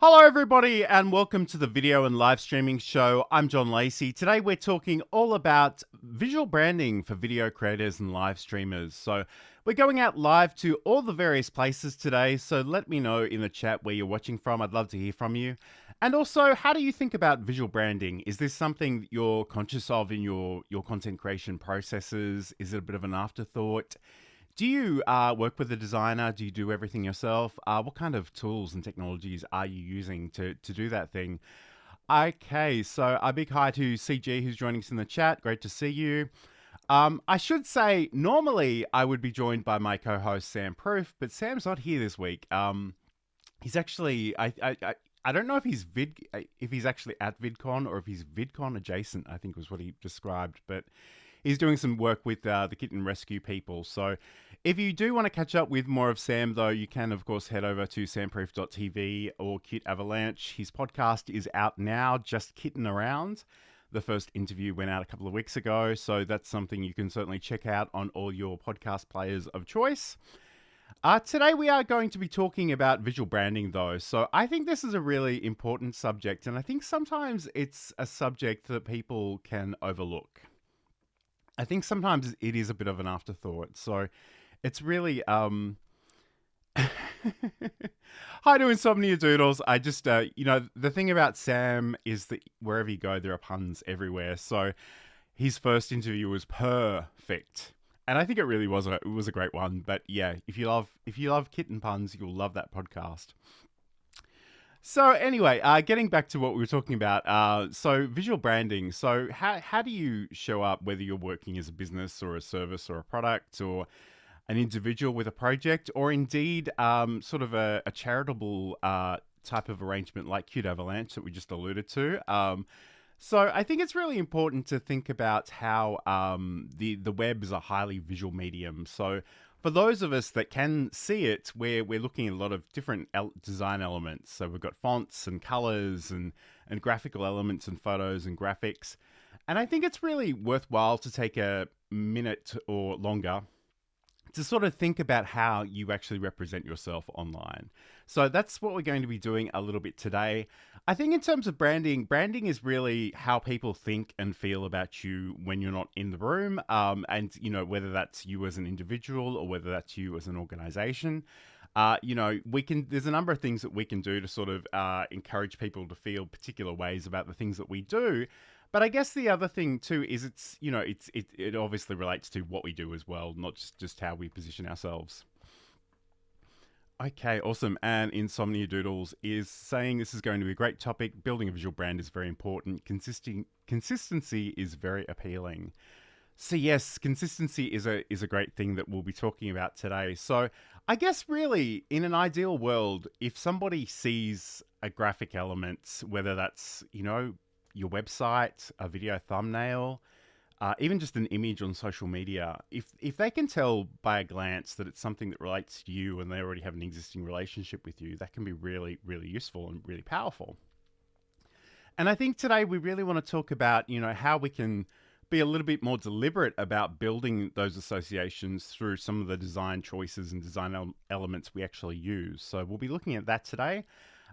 Hello everybody and welcome to the video and live streaming show. I'm John Lacey. Today we're talking all about visual branding for video creators and live streamers. So we're going out live to all the various places today. So let me know in the chat where you're watching from. I'd love to hear from you. And also, how do you think about visual branding? Is this something that you're conscious of in your content creation processes? Is it a bit of an afterthought? Do you work with a designer? Do you do everything yourself? What kind of tools and technologies are you using to do that thing? Okay, so a big hi to CG who's joining us in the chat. Great to see you. I should say, normally I would be joined by my co-host Sam Proof, but Sam's not here this week. He's actually, I don't know if he's actually at VidCon or if he's VidCon adjacent, I think was what he described, but he's doing some work with the kitten rescue people. So if you do want to catch up with more of Sam, though, you can, of course, head over to samproof.tv or Cute Avalanche. His podcast is out now, Just Kitten Around. The first interview went out a couple of weeks ago, so that's something you can certainly check out on all your podcast players of choice. Today we are going to be talking about visual branding, though. So I think this is a really important subject, and I think sometimes it's a subject that people can overlook. I think sometimes it is a bit of an afterthought. So it's really, hi to Insomnia Doodles. I just, the thing about Sam is that wherever you go, there are puns everywhere. So his first interview was perfect. And I think it really was a great one. But yeah, if you love kitten puns, you'll love that podcast. So anyway, getting back to what we were talking about, so visual branding. So how do you show up, whether you're working as a business or a service or a product or an individual with a project, or indeed sort of a charitable type of arrangement like Cute Avalanche that we just alluded to. So I think it's really important to think about how the web is a highly visual medium. So for those of us that can see it, we're looking at a lot of different design elements. So we've got fonts and colors and graphical elements and photos and graphics. And I think it's really worthwhile to take a minute or longer to sort of think about how you actually represent yourself online. So that's what we're going to be doing a little bit today. I think in terms of branding is really how people think and feel about you when you're not in the room. And, whether that's you as an individual or whether that's you as an organization. There's a number of things that we can do to sort of encourage people to feel particular ways about the things that we do. But I guess the other thing too is it obviously relates to what we do as well, not just how we position ourselves. Okay, awesome. And Insomnia Doodles is saying this is going to be a great topic. Building a visual brand is very important. Consistency is very appealing. So yes, consistency is a great thing that we'll be talking about today. So I guess really in an ideal world, if somebody sees a graphic element, whether that's, your website, a video thumbnail, even just an image on social media, if they can tell by a glance that it's something that relates to you and they already have an existing relationship with you, that can be really, really useful and really powerful. And I think today we really want to talk about, how we can be a little bit more deliberate about building those associations through some of the design choices and design elements we actually use. So we'll be looking at that today.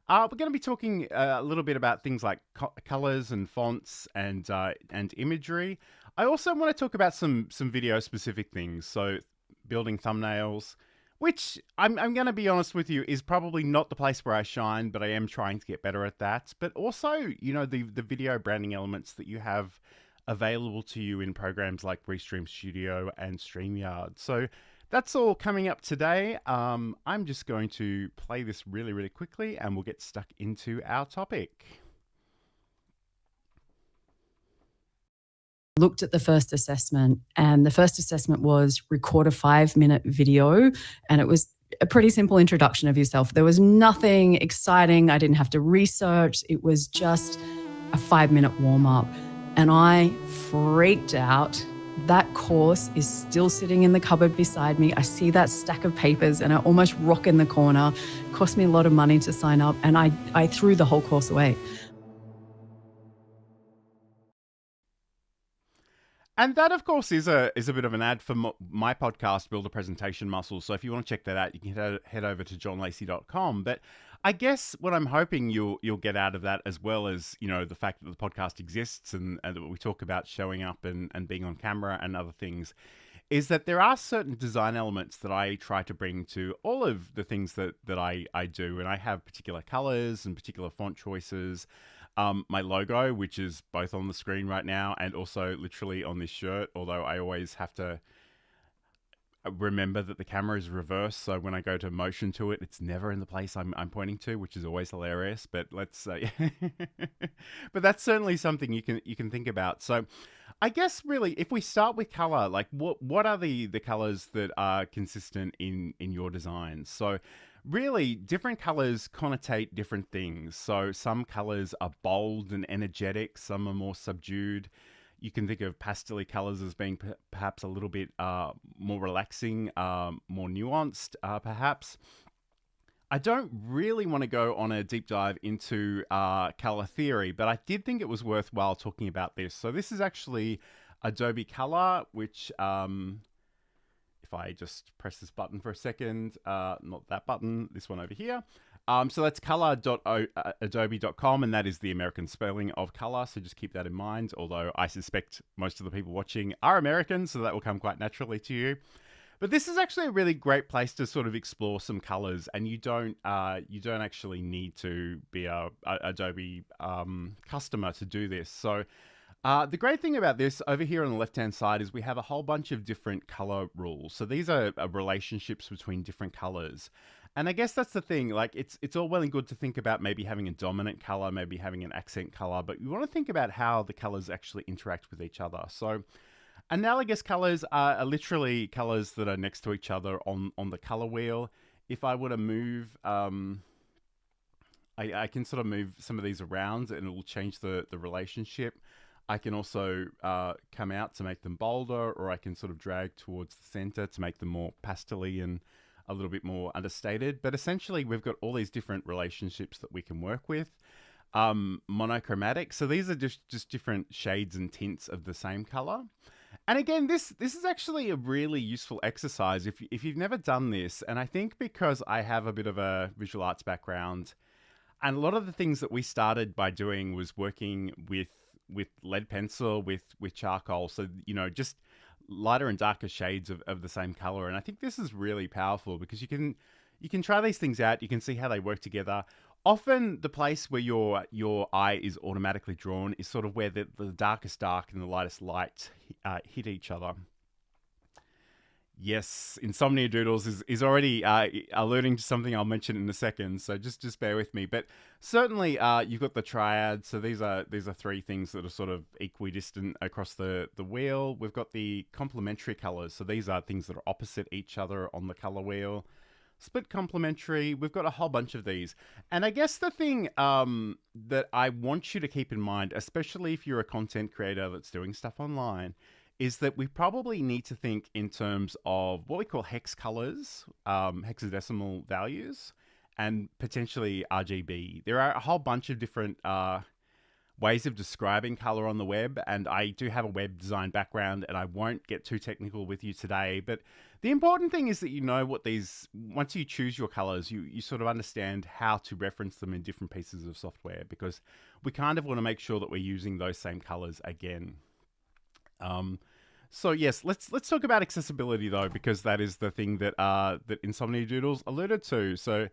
We're going to be talking a little bit about things like colors and fonts and imagery. I also want to talk about some video specific things. So building thumbnails, which I'm going to be honest with you is probably not the place where I shine, but I am trying to get better at that. But also, the video branding elements that you have available to you in programs like Restream Studio and StreamYard. So that's all coming up today. I'm just going to play this really, really quickly and we'll get stuck into our topic. Looked at the first assessment, and the first assessment was record a 5-minute video, and it was a pretty simple introduction of yourself. There was nothing exciting. I didn't have to research. It was just a 5-minute warm-up, and I freaked out. That course is still sitting in the cupboard beside me. I see that stack of papers and I almost rock in the corner. It cost me a lot of money to sign up, and I threw the whole course away. And that, of course, is a bit of an ad for my podcast, Build a Presentation Muscle. So if you want to check that out, you can head over to johnlacey.com. But I guess what I'm hoping you'll get out of that, as well as, you know, the fact that the podcast exists and that we talk about showing up and being on camera and other things, is that there are certain design elements that I try to bring to all of the things that I do. And I have particular colors and particular font choices. My logo, which is both on the screen right now and also literally on this shirt, although I always have to remember that the camera is reversed, so when I go to motion to it, it's never in the place I'm pointing to, which is always hilarious. But let's say, but that's certainly something you can think about. So, I guess really, if we start with color, like what are the colors that are consistent in your designs? So, really, different colors connotate different things. So, some colors are bold and energetic, some are more subdued. You can think of pastel colors as being perhaps a little bit more relaxing, more nuanced, perhaps. I don't really want to go on a deep dive into color theory, but I did think it was worthwhile talking about this. So this is actually Adobe Color, which if I just press this button for a second, not that button, this one over here. So that's color.adobe.com, and that is the American spelling of color. So just keep that in mind, although I suspect most of the people watching are American, so that will come quite naturally to you. But this is actually a really great place to sort of explore some colors, and you don't actually need to be a Adobe customer to do this. So the great thing about this over here on the left-hand side is we have a whole bunch of different color rules. So these are relationships between different colors. And I guess that's the thing, like it's all well and good to think about maybe having a dominant color, maybe having an accent color, but you want to think about how the colors actually interact with each other. So analogous colors are literally colors that are next to each other on the color wheel. If I were to move, I can sort of move some of these around and it will change the relationship. I can also come out to make them bolder, or I can sort of drag towards the center to make them more pastel-y and a little bit more understated. But essentially, we've got all these different relationships that we can work with. Monochromatic, so these are just different shades and tints of the same color. And again, this is actually a really useful exercise if you've never done this. And I think because I have a bit of a visual arts background, and a lot of the things that we started by doing was working with lead pencil, with charcoal. So, you know, just lighter and darker shades of the same color. And I think this is really powerful because you can try these things out. You can see how they work together. Often the place where your eye is automatically drawn is sort of where the darkest dark and the lightest light hit each other. Yes, Insomnia Doodles is already alluding to something I'll mention in a second, so just bear with me. But certainly you've got the triad, so these are three things that are sort of equidistant across the wheel. We've got the complementary colors, so these are things that are opposite each other on the color wheel. Split complementary, we've got a whole bunch of these. And I guess the thing that I want you to keep in mind, especially if you're a content creator that's doing stuff online, is that we probably need to think in terms of what we call hex colors, hexadecimal values, and potentially RGB. There are a whole bunch of different ways of describing color on the web, and I do have a web design background, and I won't get too technical with you today, but the important thing is that you know what these, once you choose your colors, you sort of understand how to reference them in different pieces of software, because we kind of want to make sure that we're using those same colors again. So yes, let's talk about accessibility though, because that is the thing that that Insomnia Doodles alluded to. So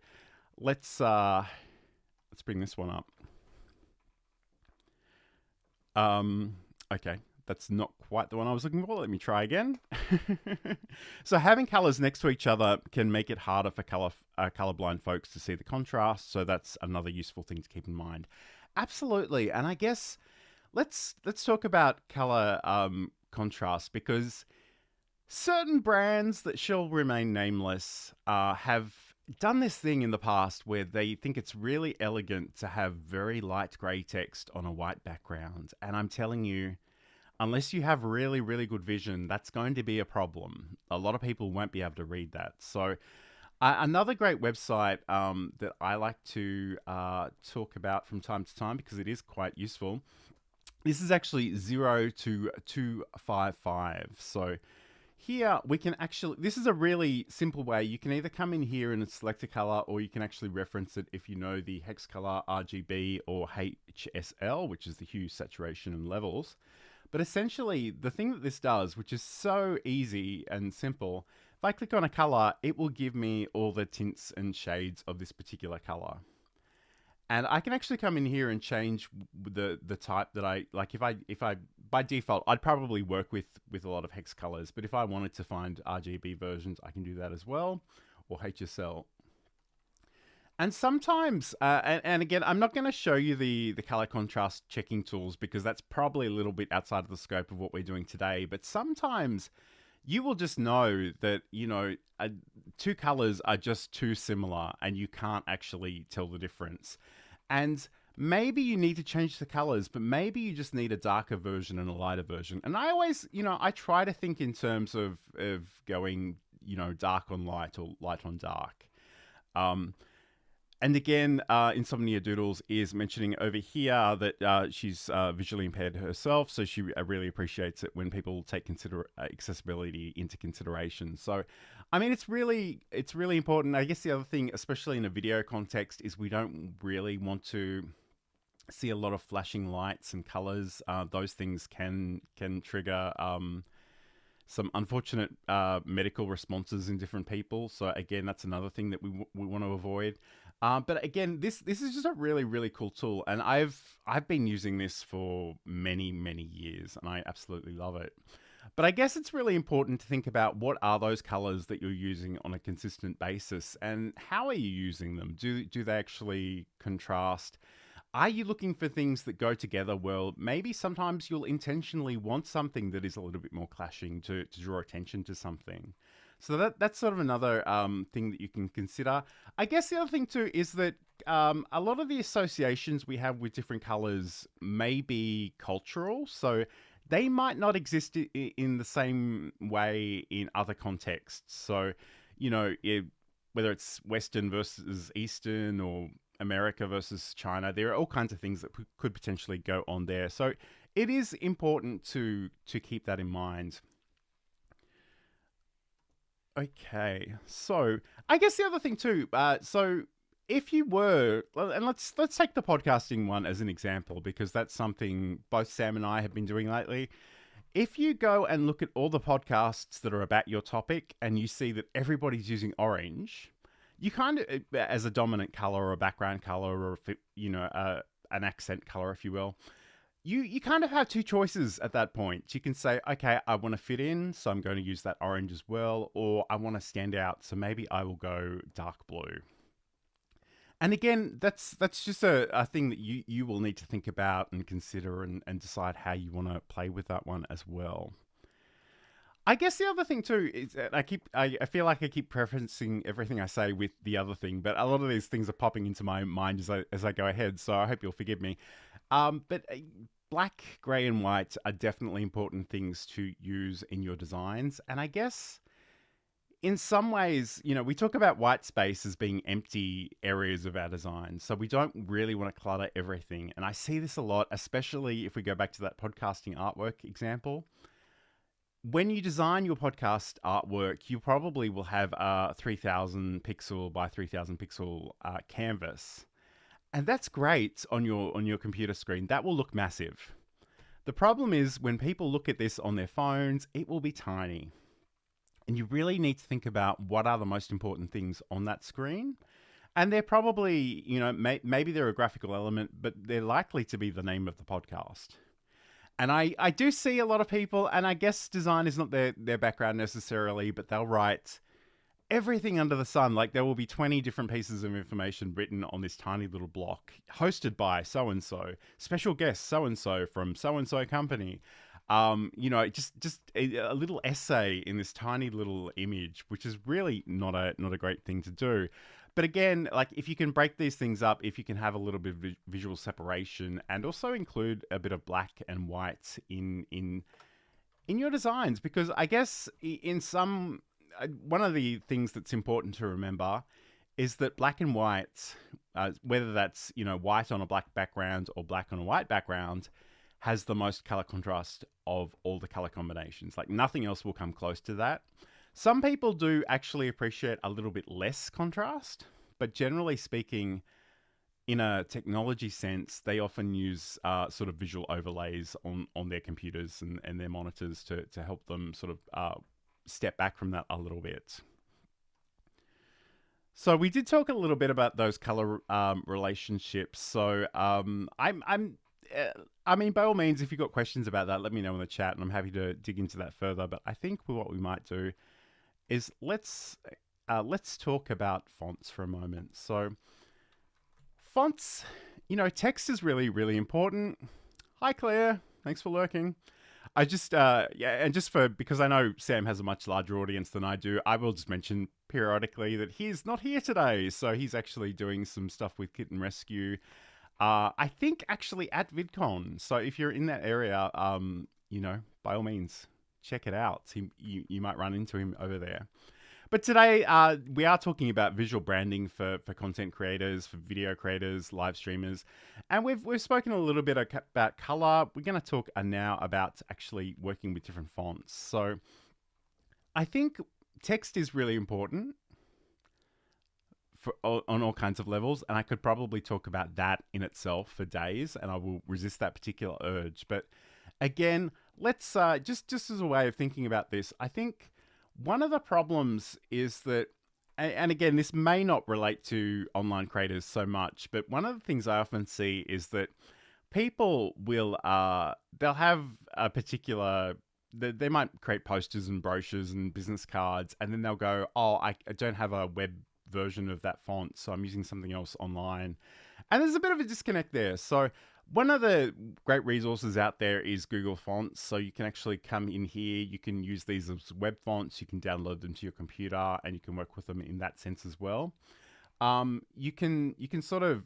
let's bring this one up. Okay, that's not quite the one I was looking for. Let me try again. So having colors next to each other can make it harder for colorblind folks to see the contrast. So that's another useful thing to keep in mind. Absolutely, and I guess let's talk about color contrast, because certain brands that shall remain nameless have done this thing in the past where they think it's really elegant to have very light gray text on a white background. And I'm telling you, unless you have really, really good vision, that's going to be a problem. A lot of people won't be able to read that. So another great website that I like to talk about from time to time, because it is quite useful, This is actually 0 to 255. So here we can actually, this is a really simple way. You can either come in here and select a color, or you can actually reference it if you know the hex color, RGB, or HSL, which is the hue, saturation, and levels. But essentially, the thing that this does, which is so easy and simple, if I click on a color, it will give me all the tints and shades of this particular color. And I can actually come in here and change the type that I like. If I by default, I'd probably work with a lot of hex colors, but if I wanted to find RGB versions, I can do that as well, or HSL. And sometimes, and again, I'm not going to show you the color contrast checking tools because that's probably a little bit outside of the scope of what we're doing today. But sometimes you will just know that, you know, two colors are just too similar and you can't actually tell the difference. And maybe you need to change the colors, but maybe you just need a darker version and a lighter version. And I always, you know, I try to think in terms of going, you know, dark on light or light on dark. And again, Insomnia Doodles is mentioning over here that she's visually impaired herself, so she really appreciates it when people take accessibility into consideration. So, I mean, it's really important. I guess the other thing, especially in a video context, is we don't really want to see a lot of flashing lights and colors. Those things can trigger some unfortunate medical responses in different people. So again, that's another thing that we want to avoid. But again, this is just a really cool tool, and I've been using this for many years, and I absolutely love it. But I guess it's really important to think about what are those colors that you're using on a consistent basis, and how are you using them? Do they actually contrast? Are you looking for things that go together well? Maybe sometimes you'll intentionally want something that is a little bit more clashing to draw attention to something. So that's sort of another thing that you can consider. I guess the other thing too is that a lot of the associations we have with different colors may be cultural. So they might not exist in the same way in other contexts. So, you know, whether it's Western versus Eastern or America versus China, there are all kinds of things that could potentially go on there. So it is important to keep that in mind. Okay, so I guess the other thing too, so if you were, and let's take the podcasting one as an example, because that's something both Sam and I have been doing lately. If you go and look at all the podcasts that are about your topic and you see that everybody's using orange, you kind of, as a dominant color or a background color, or, you know, an accent color, if you will, you kind of have two choices at that point. You can say, okay, I want to fit in, so I'm going to use that orange as well, or I want to stand out, so maybe I will go dark blue. And again, that's just a thing that you will need to think about and consider and decide how you want to play with that one as well. I guess the other thing too is that I feel like I keep preferencing everything I say with the other thing, but a lot of these things are popping into my mind as I go ahead, so I hope you'll forgive me. But black, grey, and white are definitely important things to use in your designs. And I guess in some ways, you know, we talk about white space as being empty areas of our design. So we don't really want to clutter everything. And I see this a lot, especially if we go back to that podcasting artwork example. When you design your podcast artwork, you probably will have a 3000 pixel by 3000 pixel canvas. And that's great on your computer screen. That will look massive. The problem is when people look at this on their phones, it will be tiny. And you really need to think about what are the most important things on that screen. And they're probably, you know, maybe they're a graphical element, but they're likely to be the name of the podcast. And I do see a lot of people, and I guess design is not their background necessarily, but they'll write everything under the sun. Like there will be 20 different pieces of information written on this tiny little block, hosted by so-and-so, special guest so-and-so from so-and-so company. You know, just a little essay in this tiny little image, which is really not a great thing to do. But again, like if you can break these things up, if you can have a little bit of visual separation and also include a bit of black and white in your designs, because I guess in some, one of the things that's important to remember is that black and white, whether that's, you know, white on a black background or black on a white background, has the most color contrast of all the color combinations. Like nothing else will come close to that. Some people do actually appreciate a little bit less contrast, but generally speaking, in a technology sense, they often use sort of visual overlays on their computers and their monitors to help them sort of step back from that a little bit. So we did talk a little bit about those color relationships. So I mean, by all means, if you've got questions about that, let me know in the chat, and I'm happy to dig into that further. But I think what we might do is let's talk about fonts for a moment. So fonts, you know, text is really, really important. Hi, Claire. Thanks for lurking. I just, and just because I know Sam has a much larger audience than I do, I will just mention periodically that he's not here today. So he's actually doing some stuff with Kitten Rescue. I think actually at VidCon. So if you're in that area, you know, by all means, check it out. You might run into him over there. But today, we are talking about visual branding for content creators, for video creators, live streamers. And we've spoken a little bit about color. We're going to talk now about actually working with different fonts. So I think text is really important on all kinds of levels. And I could probably talk about that in itself for days, and I will resist that particular urge. But again, let's just as a way of thinking about this, I think one of the problems is that, and again, this may not relate to online creators so much, but one of the things I often see is that people will, they'll have a particular, they might create posters and brochures and business cards, and then they'll go, oh, I don't have a web version of that font, so I'm using something else online. And there's a bit of a disconnect there. So one of the great resources out there is Google Fonts. So you can actually come in here, you can use these as web fonts, you can download them to your computer, and you can work with them in that sense as well. You can sort of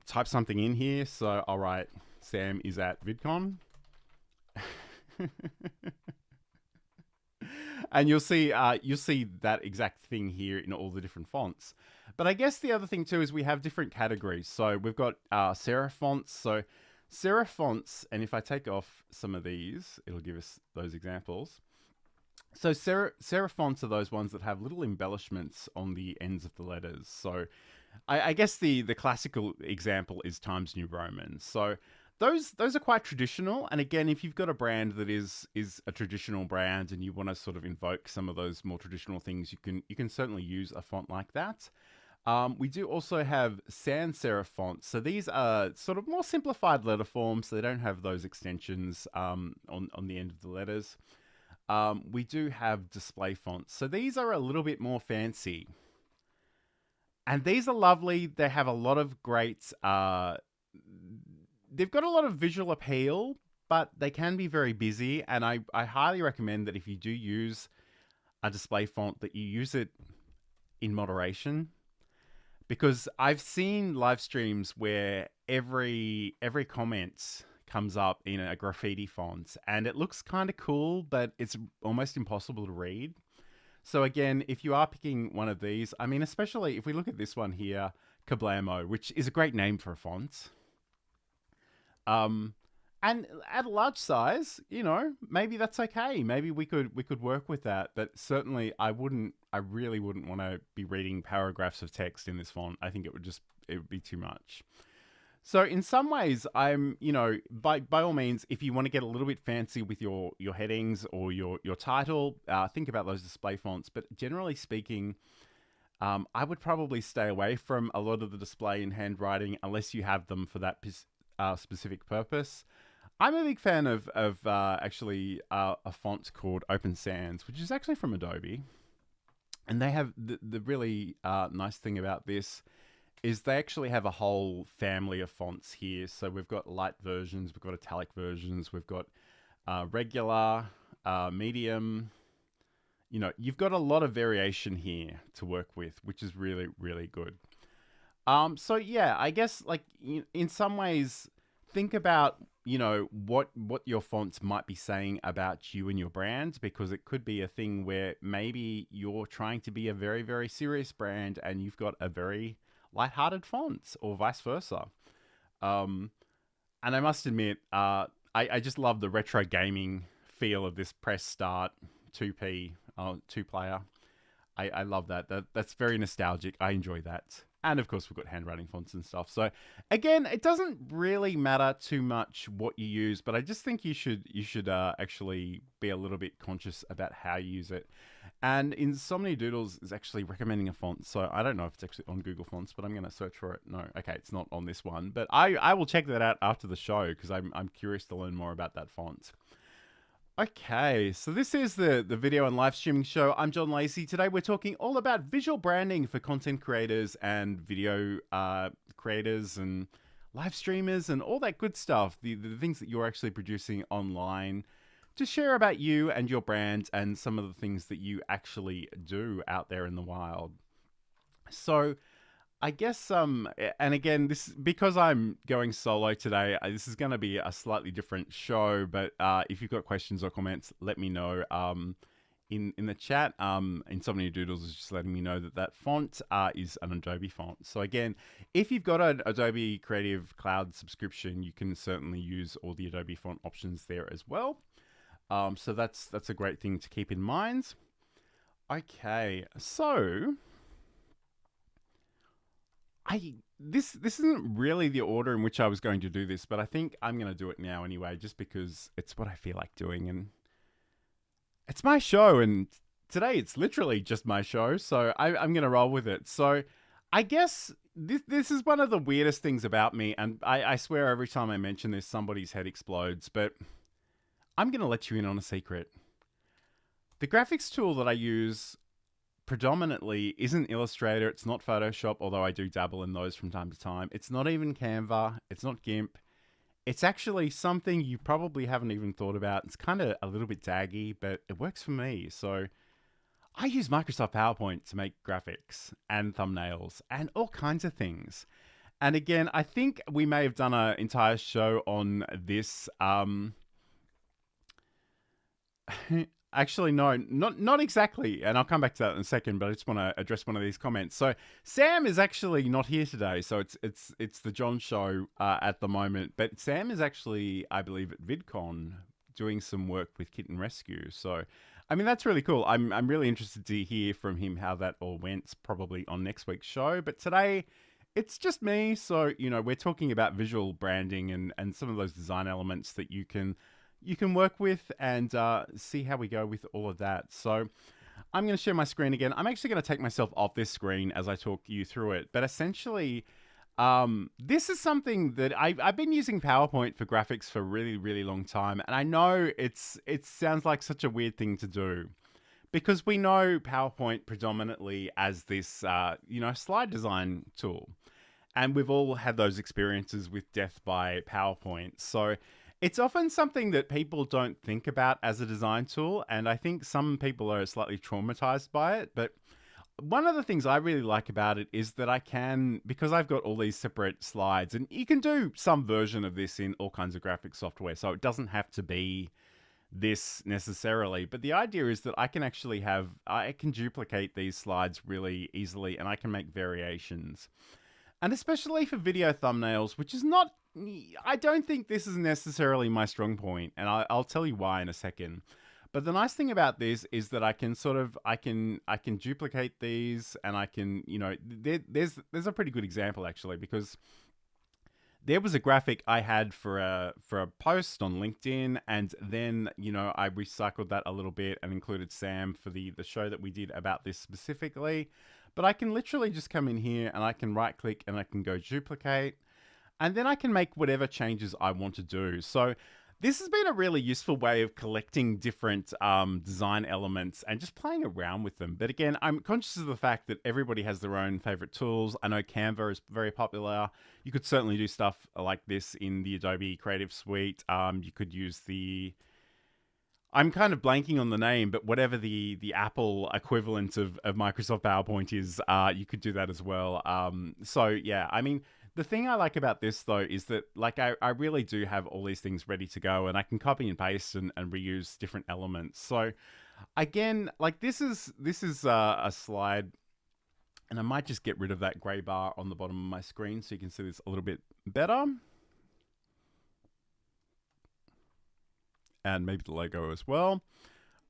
type something in here. So all right, Sam is at VidCon. And you'll see that exact thing here in all the different fonts. But I guess the other thing too is we have different categories. So we've got serif fonts. So serif fonts, and if I take off some of these, it'll give us those examples. So serif fonts are those ones that have little embellishments on the ends of the letters. So I guess the classical example is Times New Roman. So those are quite traditional. And again, if you've got a brand that is a traditional brand and you want to sort of invoke some of those more traditional things, you can certainly use a font like that. We do also have sans serif fonts. So these are sort of more simplified letter forms. So they don't have those extensions on the end of the letters. We do have display fonts. So these are a little bit more fancy. And these are lovely. They have a lot of great... they've got a lot of visual appeal, but they can be very busy. And I highly recommend that if you do use a display font, that you use it in moderation. Because I've seen live streams where every comment comes up in a graffiti font, and it looks kind of cool, but it's almost impossible to read. So again, if you are picking one of these, I mean, especially if we look at this one here, Kablamo, which is a great name for a font. And at a large size, you know, maybe that's okay. Maybe we could work with that. But certainly I really wouldn't want to be reading paragraphs of text in this font. I think it would be too much. So in some ways, I'm, you know, by all means, if you want to get a little bit fancy with your headings or your title, think about those display fonts. But generally speaking, I would probably stay away from a lot of the display and handwriting unless you have them for that specific purpose. I'm a big fan of actually a font called Open Sans, which is actually from Adobe. And they have the really nice thing about this is they actually have a whole family of fonts here. So we've got light versions, we've got italic versions, we've got regular, medium. You know, you've got a lot of variation here to work with, which is really, really good. So yeah, I guess like in some ways, think about, you know, what your fonts might be saying about you and your brand, because it could be a thing where maybe you're trying to be a very, very serious brand and you've got a very lighthearted font, or vice versa. And I must admit, I just love the retro gaming feel of this press start 2P, 2-player. I love that. That's very nostalgic. I enjoy that. And of course, we've got handwriting fonts and stuff. So again, it doesn't really matter too much what you use, but I just think you should actually be a little bit conscious about how you use it. And Insomnia Doodles is actually recommending a font, so I don't know if it's actually on Google Fonts, but I'm going to search for it. No, okay, it's not on this one, but I will check that out after the show because I'm curious to learn more about that font. Okay, so this is the video and live streaming show. I'm John Lacey. Today we're talking all about visual branding for content creators and video creators and live streamers and all that good stuff. The things that you're actually producing online to share about you and your brand and some of the things that you actually do out there in the wild. So I guess, and again, this because I'm going solo today, this is going to be a slightly different show. But if you've got questions or comments, let me know in the chat. Insomnia Doodles is just letting me know that font is an Adobe font. So again, if you've got an Adobe Creative Cloud subscription, you can certainly use all the Adobe font options there as well. So that's a great thing to keep in mind. Okay, so this isn't really the order in which I was going to do this, but I think I'm going to do it now anyway, just because it's what I feel like doing, and it's my show, and today it's literally just my show, so I'm going to roll with it. So I guess this is one of the weirdest things about me, and I swear every time I mention this, somebody's head explodes, but I'm going to let you in on a secret. The graphics tool that I use predominantly isn't Illustrator, it's not Photoshop, although I do dabble in those from time to time. It's not even Canva, it's not GIMP. It's actually something you probably haven't even thought about. It's kind of a little bit daggy, but it works for me. So I use Microsoft PowerPoint to make graphics and thumbnails and all kinds of things. And again, I think we may have done an entire show on this. Actually, no, not exactly. And I'll come back to that in a second, but I just want to address one of these comments. So Sam is actually not here today. So it's the John show at the moment. But Sam is actually, I believe, at VidCon doing some work with Kitten Rescue. So, I mean, that's really cool. I'm really interested to hear from him how that all went, probably on next week's show. But today, it's just me. So, you know, we're talking about visual branding and some of those design elements that you can work with and see how we go with all of that. So I'm going to share my screen again. I'm actually going to take myself off this screen as I talk you through it. But essentially, this is something that I've been using PowerPoint for graphics for a really, really long time. And I know it sounds like such a weird thing to do because we know PowerPoint predominantly as this, slide design tool. And we've all had those experiences with death by PowerPoint. So it's often something that people don't think about as a design tool, and I think some people are slightly traumatized by it. But one of the things I really like about it is that I can, because I've got all these separate slides, and you can do some version of this in all kinds of graphic software, so it doesn't have to be this necessarily. But the idea is that I can duplicate these slides really easily, and I can make variations. And especially for video thumbnails, which is not, I don't think this is necessarily my strong point, and I'll tell you why in a second. But the nice thing about this is that I can duplicate these, and I can, there's a pretty good example actually, because there was a graphic I had for a post on LinkedIn, and then, I recycled that a little bit and included Sam for the show that we did about this specifically. But I can literally just come in here and I can right click and I can go duplicate, and then I can make whatever changes I want to do. So this has been a really useful way of collecting different design elements and just playing around with them. But again, I'm conscious of the fact that everybody has their own favorite tools. I know Canva is very popular. You could certainly do stuff like this in the Adobe Creative Suite. You could use I'm kind of blanking on the name, but whatever the Apple equivalent of Microsoft PowerPoint is, you could do that as well. So yeah, I mean, the thing I like about this though is that I really do have all these things ready to go, and I can copy and paste and reuse different elements. So again, this is a slide, and I might just get rid of that gray bar on the bottom of my screen so you can see this a little bit better. and maybe the logo as well.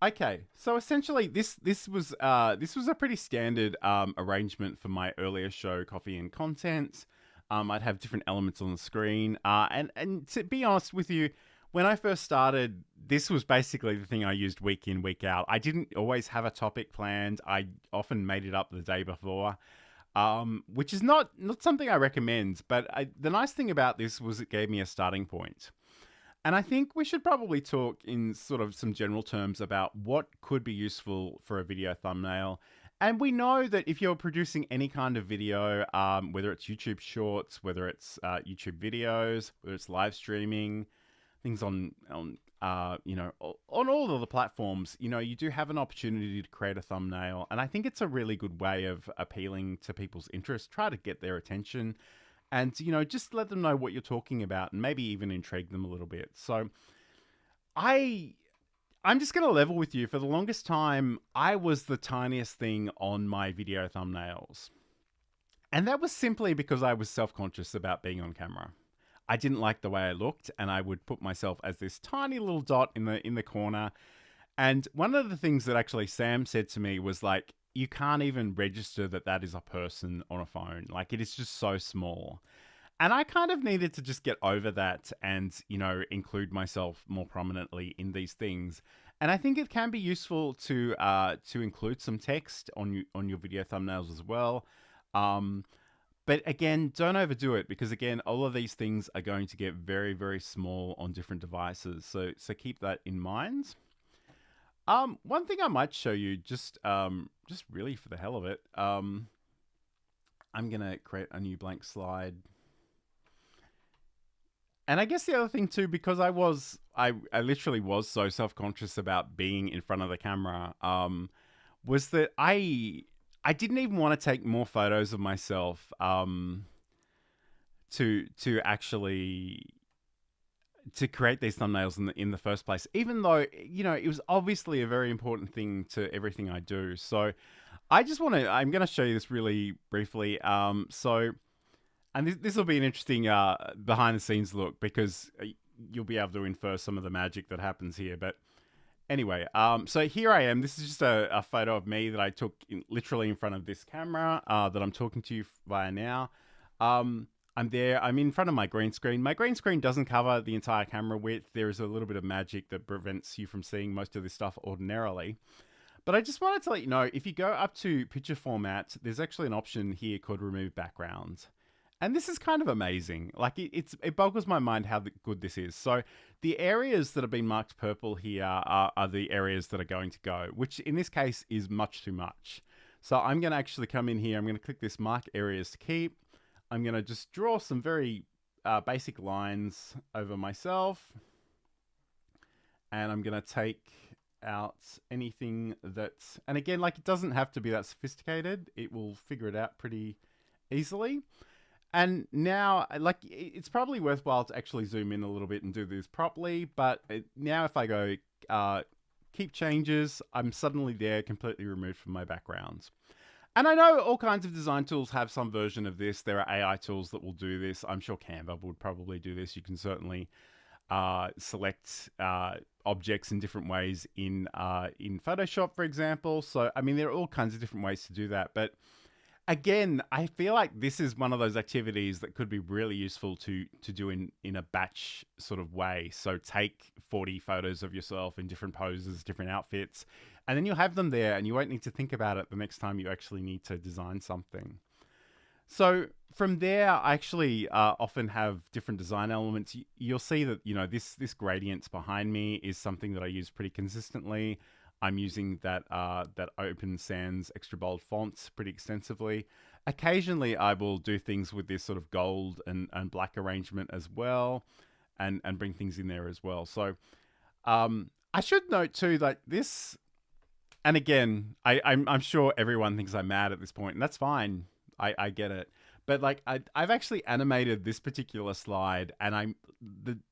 Okay, so essentially this was a pretty standard arrangement for my earlier show, Coffee and Content. I'd have different elements on the screen, and to be honest with you, when I first started, this was basically the thing I used week in, week out. I didn't always have a topic planned. I often made it up the day before, which is not something I recommend. But the nice thing about this was it gave me a starting point. And I think we should probably talk in sort of some general terms about what could be useful for a video thumbnail. And we know that if you're producing any kind of video, whether it's YouTube Shorts, whether it's YouTube videos, whether it's live streaming, things on all of the platforms, you do have an opportunity to create a thumbnail. And I think it's a really good way of appealing to people's interest. Try to get their attention. And, just let them know what you're talking about and maybe even intrigue them a little bit. So I'm just going to level with you. For the longest time, I was the tiniest thing on my video thumbnails. And that was simply because I was self-conscious about being on camera. I didn't like the way I looked, and I would put myself as this tiny little dot in the corner. And one of the things that actually Sam said to me was like, you can't even register that is a person on a phone. Like, it is just so small. And I kind of needed to just get over that and, include myself more prominently in these things. And I think it can be useful to include some text on your video thumbnails as well. But again, don't overdo it, because again, all of these things are going to get very, very small on different devices. So keep that in mind. One thing I might show you, just really for the hell of it, I'm gonna create a new blank slide. And I guess the other thing too, because I literally was so self-conscious about being in front of the camera, was that I didn't even want to take more photos of myself to actually to create these thumbnails in the first place, even though, it was obviously a very important thing to everything I do. So I'm going to show you this really briefly. And this will be an interesting behind the scenes look, because you'll be able to infer some of the magic that happens here. But anyway, so here I am. This is just a photo of me that I took literally in front of this camera that I'm talking to you via now. I'm there. I'm in front of my green screen. My green screen doesn't cover the entire camera width. There is a little bit of magic that prevents you from seeing most of this stuff ordinarily. But I just wanted to let you know, if you go up to picture format, there's actually an option here called remove background. And this is kind of amazing. Like, it boggles my mind how good this is. So the areas that have been marked purple here are the areas that are going to go, which in this case is much too much. So I'm going to actually come in here. I'm going to click this mark areas to keep. I'm going to just draw some very basic lines over myself. And I'm going to take out anything that's, and again, like, it doesn't have to be that sophisticated. It will figure it out pretty easily. And now, like, it's probably worthwhile to actually zoom in a little bit and do this properly. But now if I go keep changes, I'm suddenly there, completely removed from my backgrounds. And I know all kinds of design tools have some version of this. There are AI tools that will do this. I'm sure Canva would probably do this. You can certainly select objects in different ways in Photoshop, for example. So, I mean, there are all kinds of different ways to do that. But again, I feel like this is one of those activities that could be really useful to do in a batch sort of way. So take 40 photos of yourself in different poses, different outfits, and then you'll have them there and you won't need to think about it the next time you actually need to design something. So from there, I actually often have different design elements. You'll see that, this gradients behind me is something that I use pretty consistently. I'm using that Open Sans extra bold fonts pretty extensively. Occasionally, I will do things with this sort of gold and black arrangement as well, and bring things in there as well. So I should note too that this, and again, I'm sure everyone thinks I'm mad at this point, and that's fine. I get it. But like, I've actually animated this particular slide, and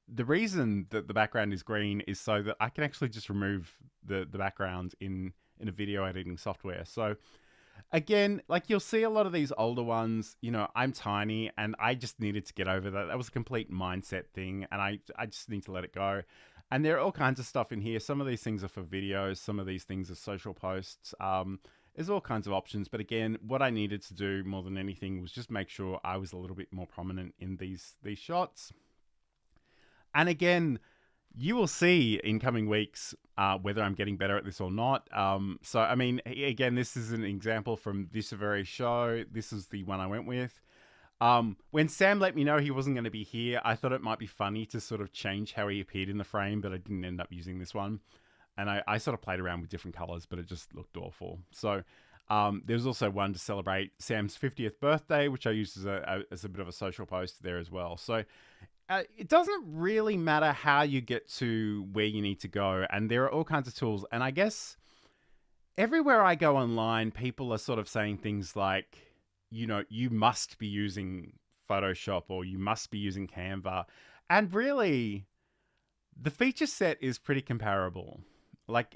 the reason that the background is green is so that I can actually just remove the background in a video editing software. So again, like, you'll see a lot of these older ones, I'm tiny and I just needed to get over that. That was a complete mindset thing, and I just need to let it go. And there are all kinds of stuff in here. Some of these things are for videos. Some of these things are social posts. There's all kinds of options. But again, what I needed to do more than anything was just make sure I was a little bit more prominent in these shots. And again, you will see in coming weeks whether I'm getting better at this or not. So, I mean, again, this is an example from this very show. This is the one I went with. When Sam let me know he wasn't going to be here, I thought it might be funny to sort of change how he appeared in the frame, but I didn't end up using this one. And I sort of played around with different colors, but it just looked awful. So there was also one to celebrate Sam's 50th birthday, which I used as a bit of a social post there as well. So it doesn't really matter how you get to where you need to go. And there are all kinds of tools. And I guess everywhere I go online, people are sort of saying things like, you know, you must be using Photoshop or you must be using Canva. And really, the feature set is pretty comparable. Like,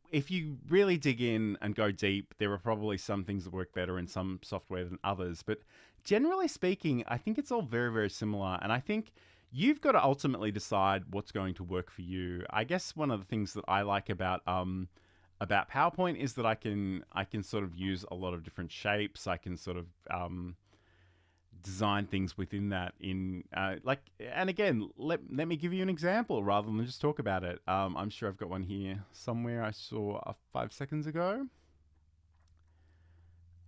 if you really dig in and go deep, there are probably some things that work better in some software than others. But generally speaking, I think it's all very, very similar. And I think you've got to ultimately decide what's going to work for you. I guess one of the things that I like about PowerPoint is that I can sort of use a lot of different shapes. I can sort of design things within that in and again, let me give you an example rather than just talk about it. I'm sure I've got one here somewhere I saw 5 seconds ago.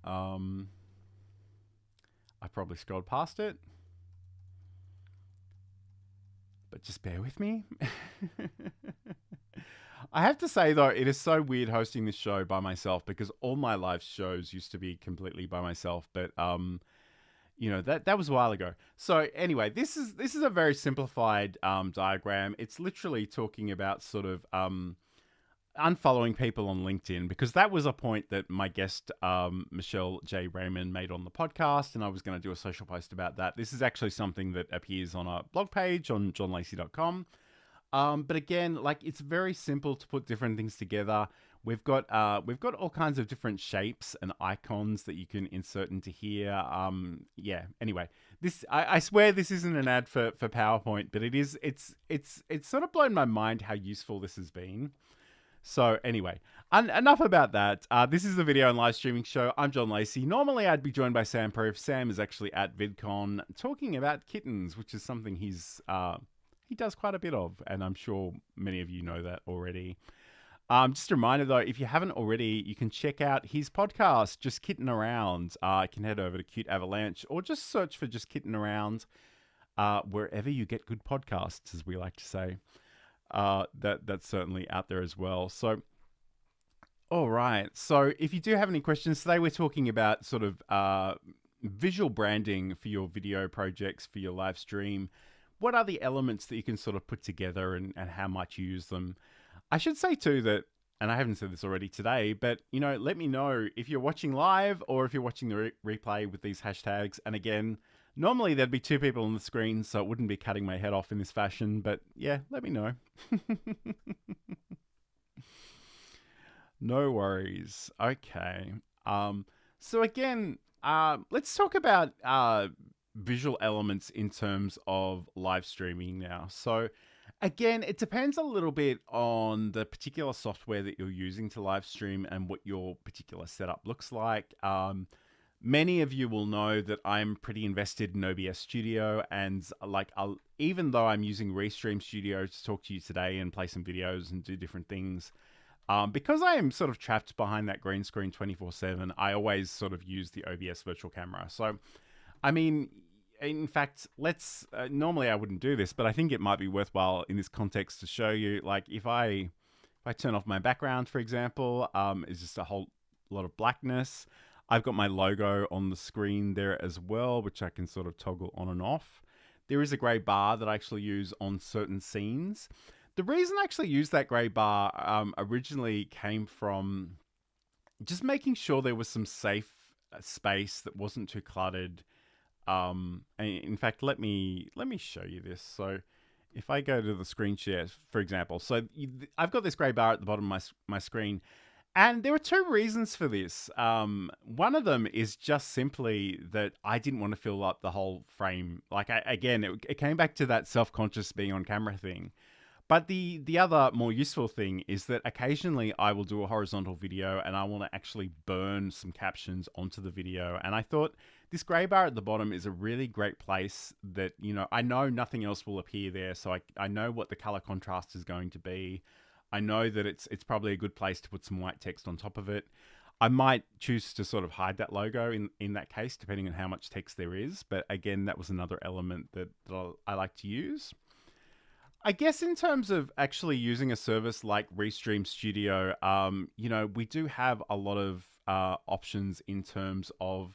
I probably scrolled past it, but just bear with me. I have to say, though, it is so weird hosting this show by myself because all my live shows used to be completely by myself. But you know, that was a while ago. So anyway, this is a very simplified diagram. It's literally talking about sort of unfollowing people on LinkedIn, because that was a point that my guest Michelle J. Raymond made on the podcast, and I was going to do a social post about that. This is actually something that appears on a blog page on johnlacey.com. But again, like, it's very simple to put different things together. We've got all kinds of different shapes and icons that you can insert into here. Yeah. Anyway, this I swear this isn't an ad for PowerPoint, but it's sort of blown my mind how useful this has been. So anyway, enough about that. This is the video and live streaming show. I'm John Lacey. Normally I'd be joined by Sam Proof. Sam is actually at VidCon talking about kittens, which is something he does quite a bit of, and I'm sure many of you know that already. Just a reminder, though, if you haven't already, you can check out his podcast, Just Kitten Around. You can head over to Cute Avalanche or just search for Just Kitten Around wherever you get good podcasts, as we like to say. That's certainly out there as well. So, all right. So if you do have any questions, today we're talking about sort of visual branding for your video projects, for your live stream. What are the elements that you can sort of put together and how much you use them? I should say too that, and I haven't said this already today, but, you know, let me know if you're watching live or if you're watching the replay with these hashtags. And again, normally there'd be two people on the screen, so it wouldn't be cutting my head off in this fashion, but yeah, let me know. No worries. Okay. So again, let's talk about visual elements in terms of live streaming now. So again, it depends a little bit on the particular software that you're using to live stream and what your particular setup looks like. Many of you will know that I'm pretty invested in OBS Studio, and even though I'm using Restream Studio to talk to you today and play some videos and do different things, because I am sort of trapped behind that green screen 24/7, I always sort of use the OBS virtual camera. So, I mean, in fact, normally I wouldn't do this, but I think it might be worthwhile in this context to show you, like, if I turn off my background, for example, it's just a whole lot of blackness. I've got my logo on the screen there as well, which I can sort of toggle on and off. There is a gray bar that I actually use on certain scenes. The reason I actually use that gray bar originally came from just making sure there was some safe space that wasn't too cluttered. In fact, let me show you this. So if I go to the screen share, for example, so I've got this gray bar at the bottom of my screen, and there are two reasons for this. One of them is just simply that I didn't want to fill up the whole frame. Like, it came back to that self-conscious being on camera thing. But the other more useful thing is that occasionally I will do a horizontal video and I want to actually burn some captions onto the video. And I thought this gray bar at the bottom is a really great place that, you know, I know nothing else will appear there. So I know what the color contrast is going to be. I know that it's probably a good place to put some white text on top of it. I might choose to sort of hide that logo in that case, depending on how much text there is. But again, that was another element that I like to use. I guess in terms of actually using a service like Restream Studio, you know, we do have a lot of options in terms of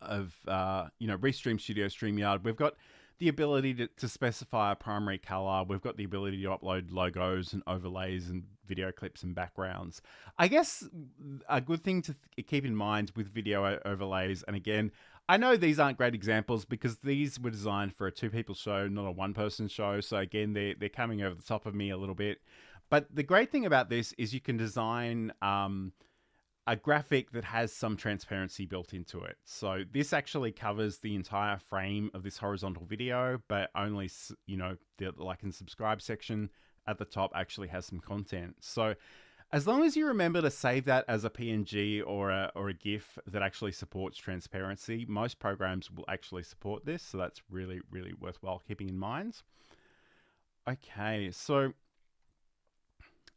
you know, Restream Studio, StreamYard. We've got the ability to specify a primary color. We've got the ability to upload logos and overlays and video clips and backgrounds. I guess a good thing to keep in mind with video overlays, and again, I know these aren't great examples because these were designed for a 2-people show, not a 1-person show. So again, they're coming over the top of me a little bit. But the great thing about this is you can design a graphic that has some transparency built into it. So this actually covers the entire frame of this horizontal video, but only, you know, the like and subscribe section at the top actually has some content. So as long as you remember to save that as a PNG or a GIF that actually supports transparency, most programs will actually support this. So that's really, really worthwhile keeping in mind. Okay, so,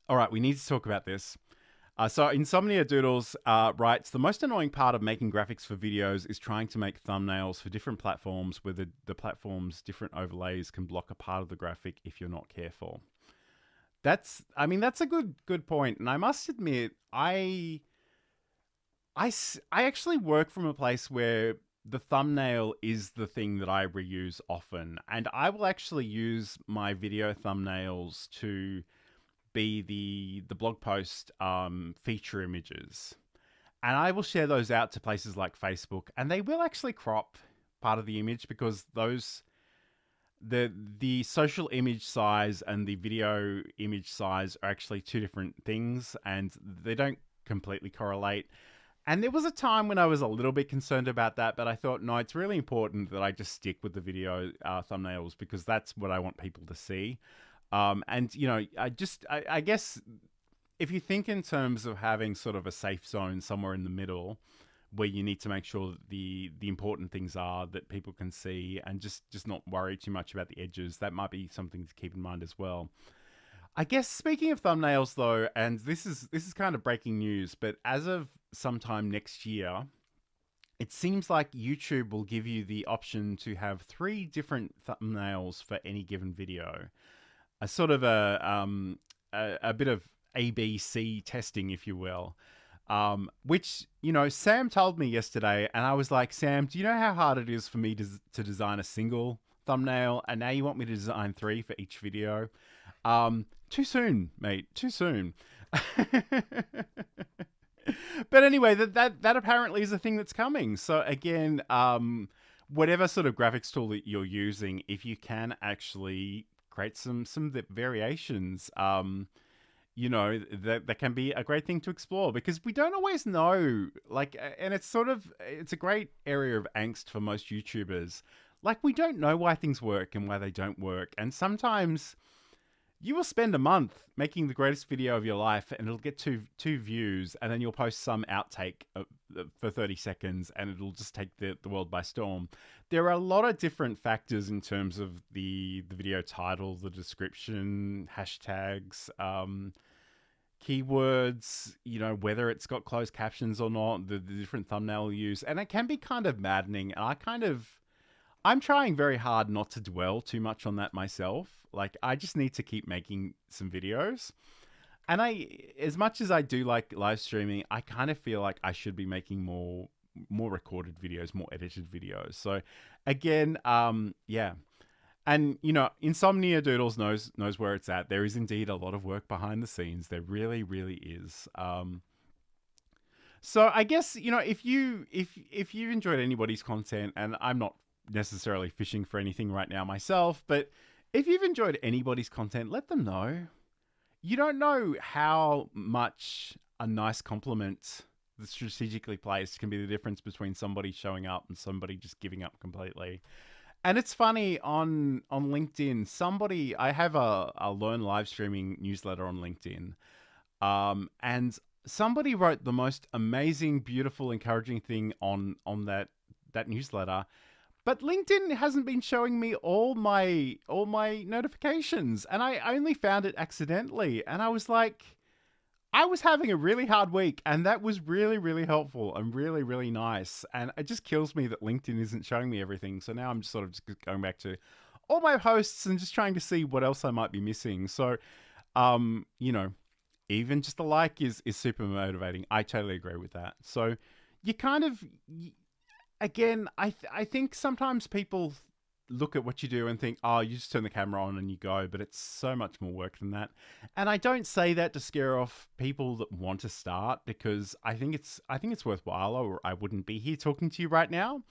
all right, we need to talk about this. So Insomnia Doodles writes, the most annoying part of making graphics for videos is trying to make thumbnails for different platforms where the platform's different overlays can block a part of the graphic if you're not careful. I mean, that's a good point. And I must admit, I actually work from a place where the thumbnail is the thing that I reuse often. And I will actually use my video thumbnails to be the blog post feature images. And I will share those out to places like Facebook. And they will actually crop part of the image because those... The social image size and the video image size are actually two different things and they don't completely correlate. And there was a time when I was a little bit concerned about that, but I thought, no, it's really important that I just stick with the video thumbnails because that's what I want people to see. And, you know, I guess if you think in terms of having sort of a safe zone somewhere in the middle, where you need to make sure that the important things are that people can see and just not worry too much about the edges. That might be something to keep in mind as well. I guess speaking of thumbnails though, and this is kind of breaking news, but as of sometime next year, it seems like YouTube will give you the option to have 3 different thumbnails for any given video. A sort of a bit of ABC testing, if you will. Which, you know, Sam told me yesterday, and I was like, Sam, do you know how hard it is for me to design a single thumbnail? And now you want me to design 3 for each video? Too soon, mate. Too soon. But anyway, that apparently is a thing that's coming. So again, whatever sort of graphics tool that you're using, if you can actually create some variations, you know, that can be a great thing to explore because we don't always know, like, and it's a great area of angst for most YouTubers. Like, we don't know why things work and why they don't work. And sometimes you will spend a month making the greatest video of your life and it'll get two views and then you'll post some outtake for 30 seconds and it'll just take the world by storm. There are a lot of different factors in terms of the video title, the description, hashtags, keywords, you know, whether it's got closed captions or not, the different thumbnail you use. And it can be kind of maddening. And I'm trying very hard not to dwell too much on that myself. Like, I just need to keep making some videos. And as much as I do like live streaming, I kind of feel like I should be making more recorded videos, more edited videos. So again, yeah. And, you know, Insomnia Doodles knows where it's at. There is indeed a lot of work behind the scenes. There really, really is. So I guess, you know, if you've enjoyed anybody's content, and I'm not necessarily fishing for anything right now myself, but if you've enjoyed anybody's content, let them know. You don't know how much a nice compliment that's strategically placed can be the difference between somebody showing up and somebody just giving up completely. And it's funny on LinkedIn, somebody I have a learn live streaming newsletter on LinkedIn. And somebody wrote the most amazing, beautiful, encouraging thing on that newsletter. But LinkedIn hasn't been showing me all my notifications, and I only found it accidentally. And I was like, I was having a really hard week, and that was really, really helpful and really, really nice. And it just kills me that LinkedIn isn't showing me everything. So now I'm just sort of just going back to all my posts and just trying to see what else I might be missing. So, you know, even just a like is super motivating. I totally agree with that. So you kind of, again, I think sometimes people look at what you do and think, oh, you just turn the camera on and you go, but it's so much more work than that. And I don't say that to scare off people that want to start, because I think it's worthwhile, or I wouldn't be here talking to you right now.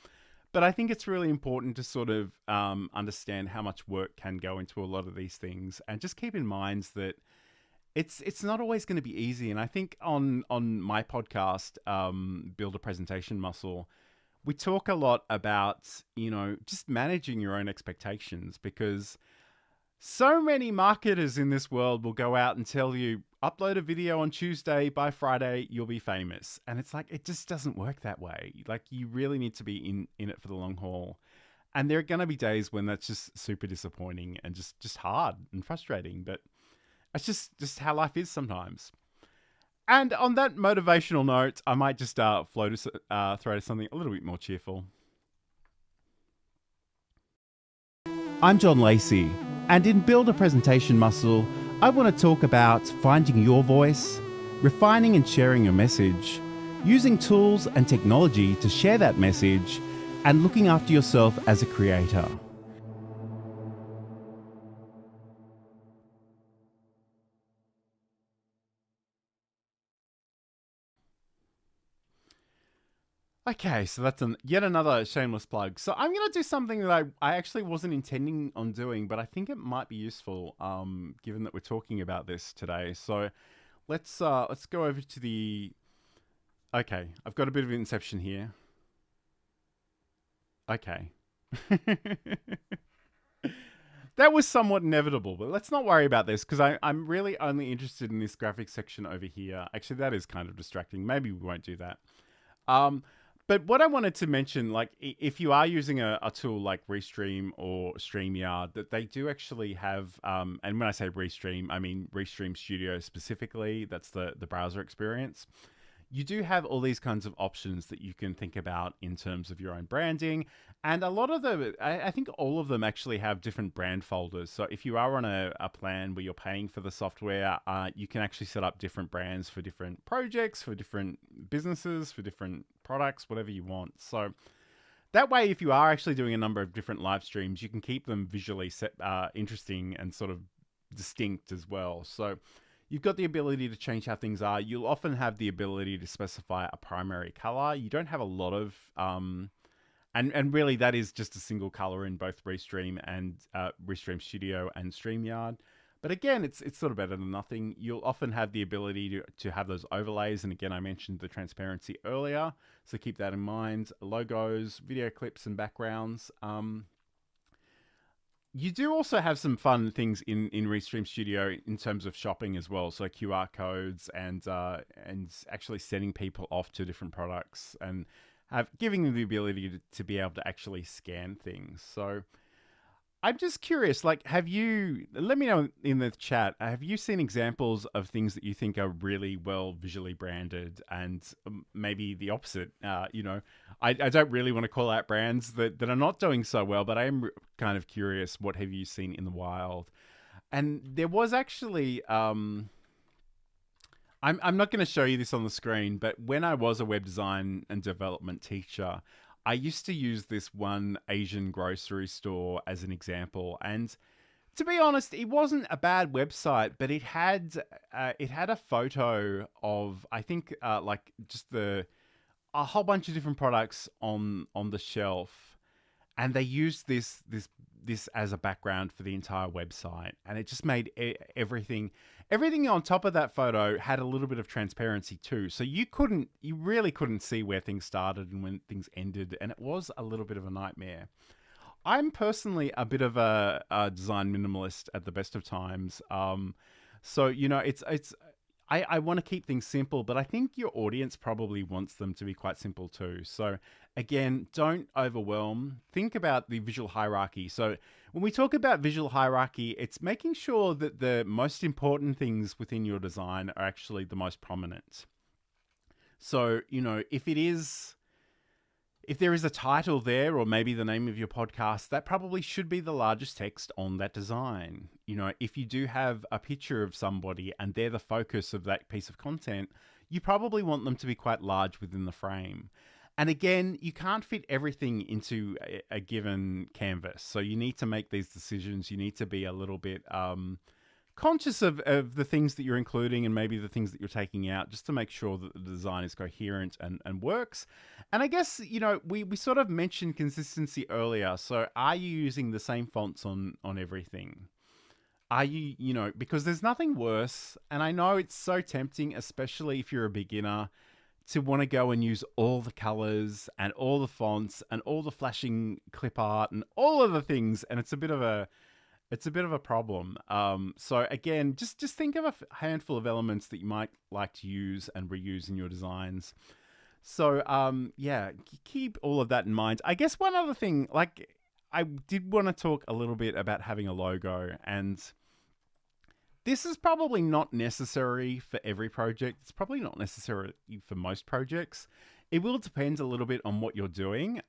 But I think it's really important to sort of understand how much work can go into a lot of these things, and just keep in mind that it's not always going to be easy. And I think on my podcast, Build a Presentation Muscle, we talk a lot about, just managing your own expectations, because so many marketers in this world will go out and tell you, upload a video on Tuesday, by Friday, you'll be famous. And it's like, it just doesn't work that way. Like, you really need to be in it for the long haul. And there are going to be days when that's just super disappointing and just hard and frustrating. But it's just how life is sometimes. And on that motivational note, I might just throw to something a little bit more cheerful. I'm John Lacey, and in Build a Presentation Muscle, I want to talk about finding your voice, refining and sharing your message, using tools and technology to share that message, and looking after yourself as a creator. Okay, so that's yet another shameless plug. So I'm going to do something that I actually wasn't intending on doing, but I think it might be useful, given that we're talking about this today. So let's go over to the... Okay, I've got a bit of inception here. Okay. That was somewhat inevitable, but let's not worry about this, because I'm really only interested in this graphics section over here. Actually, that is kind of distracting. Maybe we won't do that. But what I wanted to mention, like, if you are using a tool like Restream or StreamYard, that they do actually have, and when I say Restream, I mean Restream Studio specifically. That's the browser experience. You do have all these kinds of options that you can think about in terms of your own branding. And a lot of them, I think all of them actually have different brand folders. So if you are on a plan where you're paying for the software, you can actually set up different brands for different projects, for different businesses, for different products, whatever you want. So that way, if you are actually doing a number of different live streams, you can keep them visually interesting and sort of distinct as well. So you've got the ability to change how things are. You'll often have the ability to specify a primary color. You don't have a lot of, and really that is just a single color in both Restream and Restream Studio and StreamYard. But again, it's sort of better than nothing. You'll often have the ability to have those overlays. And again, I mentioned the transparency earlier, so keep that in mind. Logos, video clips, and backgrounds. You do also have some fun things in Restream Studio in terms of shopping as well. So QR codes and actually sending people off to different products and giving them the ability to be able to actually scan things. So I'm just curious, like, let me know in the chat, have you seen examples of things that you think are really well visually branded, and maybe the opposite? I don't really want to call out brands that are not doing so well, but I am kind of curious, what have you seen in the wild? And there was actually, I'm not going to show you this on the screen, but when I was a web design and development teacher, I used to use this one Asian grocery store as an example. And to be honest, it wasn't a bad website, but it had a photo of, I think, like just a whole bunch of different products on the shelf. And they used this as a background for the entire website. And it just made everything on top of that photo had a little bit of transparency too. So you really couldn't see where things started and when things ended. And it was a little bit of a nightmare. I'm personally a bit of a design minimalist at the best of times. So it's I want to keep things simple, but I think your audience probably wants them to be quite simple too. So again, don't overwhelm. Think about the visual hierarchy. So when we talk about visual hierarchy, it's making sure that the most important things within your design are actually the most prominent. So, if there is a title there, or maybe the name of your podcast, that probably should be the largest text on that design. If you do have a picture of somebody and they're the focus of that piece of content, you probably want them to be quite large within the frame. And again, you can't fit everything into a given canvas. So you need to make these decisions. You need to be a little bit conscious of the things that you're including and maybe the things that you're taking out, just to make sure that the design is coherent and works. And I guess, we sort of mentioned consistency earlier. So are you using the same fonts on everything? Are you, because there's nothing worse. And I know it's so tempting, especially if you're a beginner, to want to go and use all the colors and all the fonts and all the flashing clip art and all of the things. And it's a bit of a problem. So again, just think of a handful of elements that you might like to use and reuse in your designs. So keep all of that in mind. I guess one other thing, like I did want to talk a little bit about having a logo, and this is probably not necessary for every project. It's probably not necessary for most projects. It will depend a little bit on what you're doing.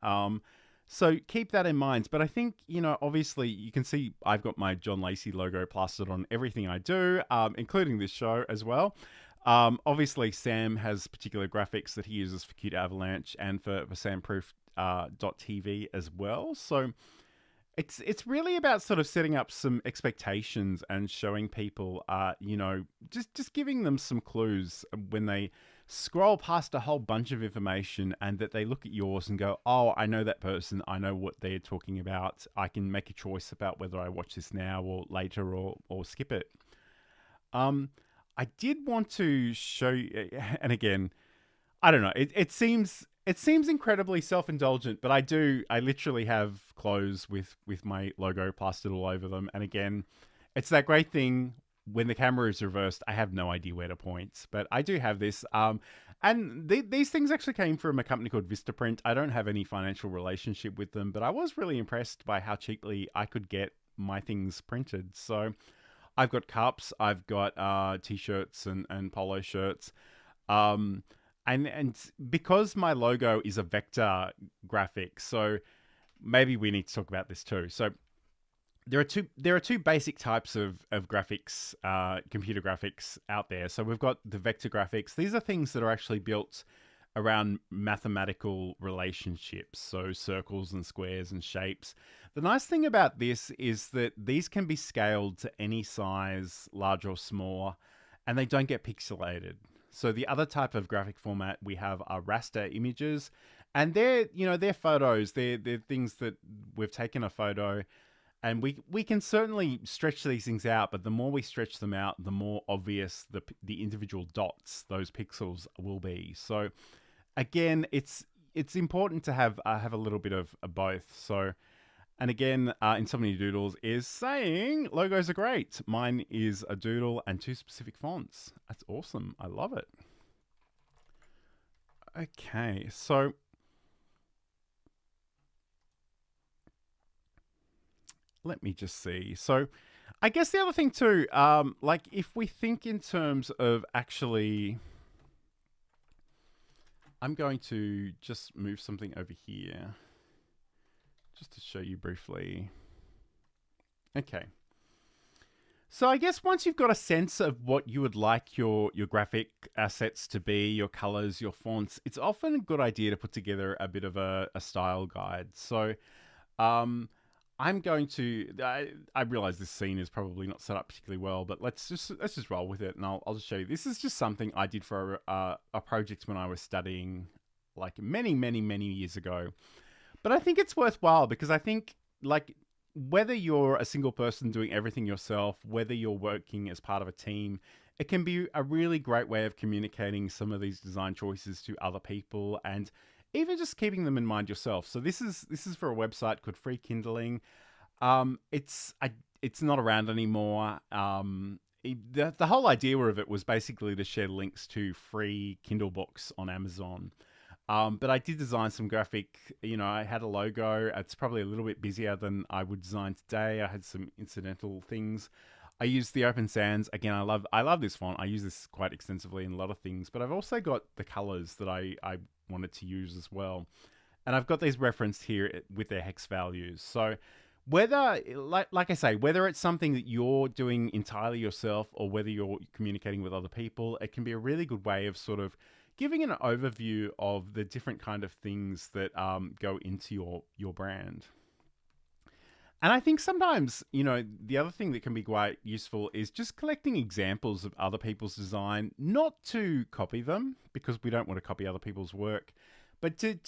So keep that in mind. But I think, obviously you can see I've got my John Lacey logo plastered on everything I do, including this show as well. Obviously, Sam has particular graphics that he uses for Cute Avalanche and for samproof.tv as well. So it's really about sort of setting up some expectations and showing people, just giving them some clues when they scroll past a whole bunch of information and that they look at yours and go, oh, I know that person. I know what they're talking about. I can make a choice about whether I watch this now or later or skip it. I did want to show you, and again, I don't know. It seems incredibly self-indulgent, but I literally have clothes with my logo plastered all over them. And again, it's that great thing when the camera is reversed, I have no idea where to point, but I do have this. And these things actually came from a company called Vistaprint. I don't have any financial relationship with them, but I was really impressed by how cheaply I could get my things printed. So I've got cups, I've got t-shirts and polo shirts. And because my logo is a vector graphic, so maybe we need to talk about this too. So there are two basic types of graphics, computer graphics out there. So we've got the vector graphics. These are things that are actually built around mathematical relationships, so circles and squares and shapes. The nice thing about this is that these can be scaled to any size, large or small, and they don't get pixelated. So the other type of graphic format we have are raster images, and they're photos. They're things that we've taken a photo, and we can certainly stretch these things out, but the more we stretch them out, the more obvious the individual dots, those pixels, will be. So again, it's important to have a little bit of both. So, and again, in so many doodles is saying logos are great. Mine is a doodle and 2 specific fonts. That's awesome. I love it. Okay, so let me just see. So I guess the other thing too, like if we think in terms of actually, I'm going to just move something over here just to show you briefly. Okay. So I guess once you've got a sense of what you would like your graphic assets to be, your colors, your fonts, it's often a good idea to put together a bit of a style guide. So I'm going to, I realize this scene is probably not set up particularly well, but let's just roll with it, and I'll just show you. This is just something I did for a project when I was studying, like many years ago. But I think it's worthwhile because I think, like, whether you're a single person doing everything yourself, whether you're working as part of a team, it can be a really great way of communicating some of these design choices to other people. And even just keeping them in mind yourself. So this is for a website called Free Kindling. It's not around anymore. The whole idea of it was basically to share links to free Kindle books on Amazon. But I did design some graphic, I had a logo. It's probably a little bit busier than I would design today. I had some incidental things. I used the Open Sans. Again, I love this font. I use this quite extensively in a lot of things, but I've also got the colors that I wanted to use as well. And I've got these referenced here with their hex values. So whether, like I say, whether it's something that you're doing entirely yourself or whether you're communicating with other people, it can be a really good way of sort of giving an overview of the different kind of things that go into your brand. And I think sometimes, the other thing that can be quite useful is just collecting examples of other people's design, not to copy them because we don't want to copy other people's work, but to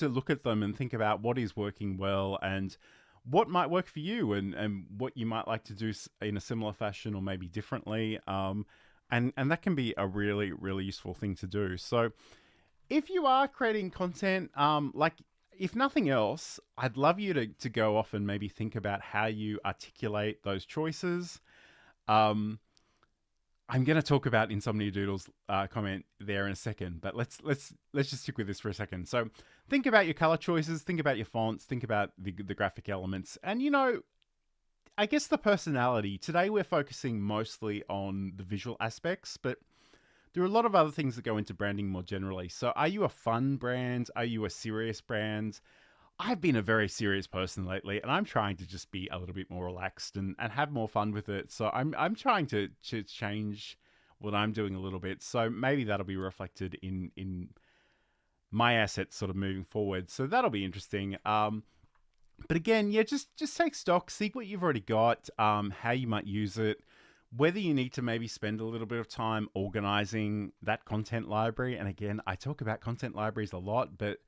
look at them and think about what is working well and what might work for you and what you might like to do in a similar fashion or maybe differently. And that can be a really, really useful thing to do. So if you are creating content, if nothing else, I'd love you to go off and maybe think about how you articulate those choices. I'm going to talk about Insomnia Doodle's comment there in a second, but let's just stick with this for a second. So think about your color choices, think about your fonts, think about the graphic elements, and I guess the personality. Today we're focusing mostly on the visual aspects, but there are a lot of other things that go into branding more generally. So are you a fun brand? Are you a serious brand? I've been a very serious person lately, and I'm trying to just be a little bit more relaxed and have more fun with it. So I'm trying to change what I'm doing a little bit. So maybe that'll be reflected in my assets sort of moving forward. So that'll be interesting. But again, yeah, just take stock, see what you've already got, how you might use it, whether you need to maybe spend a little bit of time organizing that content library. And again, I talk about content libraries a lot, but